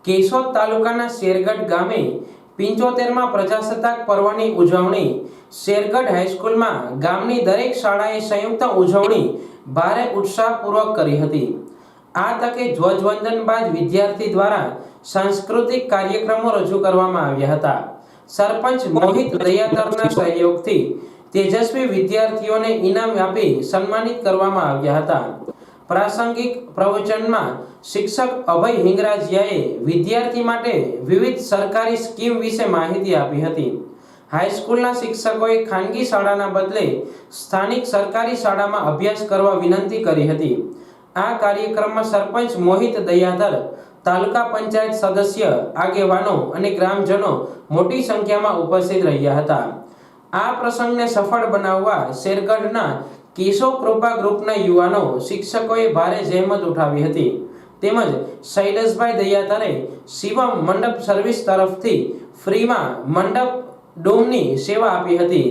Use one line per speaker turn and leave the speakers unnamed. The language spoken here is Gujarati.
કેશોદ તાલુકાના શેરગઢ ગામે 75માં પ્રજાસત્તાક પર્વની ઉજવણી શેરગઢ હાઈસ્કૂલમાં ગામની દરેક શાળાએ સંયુક્ત ઉજવણી ભારે ઉત્સાહપૂર્વક કરી હતી। આ તકે ધ્વજવંદન બાદ વિદ્યાર્થી દ્વારા સાંસ્કૃતિક કાર્યક્રમો રજૂ કરવામાં આવ્યા હતા। સરપંચ મોહિત દયાતરના સહયોગથી તેજસ્વી વિદ્યાર્થીઓને ઇનામ આપી સન્માનિત કરવામાં આવ્યા હતા। પ્રાસંગિક પ્રવચનમાં શિક્ષક અભય હિંગરાજીયાએ વિદ્યાર્થી માટે વિવિધ સરકારી સ્કીમ વિશે માહિતી આપી હતી। હાઈસ્કૂલના શિક્ષકોએ ખાનગી શાળાના બદલે સ્થાનિક સરકારી શાળામાં અભ્યાસ કરવા વિનંતી કરી હતી। આ કાર્યક્રમમાં સરપંચ મોહિત દયાધર, તાલુકા પંચાયત સદસ્ય, આગેવાનો અને ગ્રામજનો મોટી સંખ્યામાં ઉપસ્થિત રહ્યા હતા। આ પ્રસંગને સફળ બનાવવા શેરગઢના કેશવ કૃપા ગ્રુપના યુવાનો શિક્ષકોએ ભારે જહેમત ઉઠાવી હતી। તેમજ શૈલેષભાઈ દયાધરે શિવમ મંડપ સર્વિસ તરફથી ફ્રીમાં મંડપ ડોમની સેવા આપી હતી।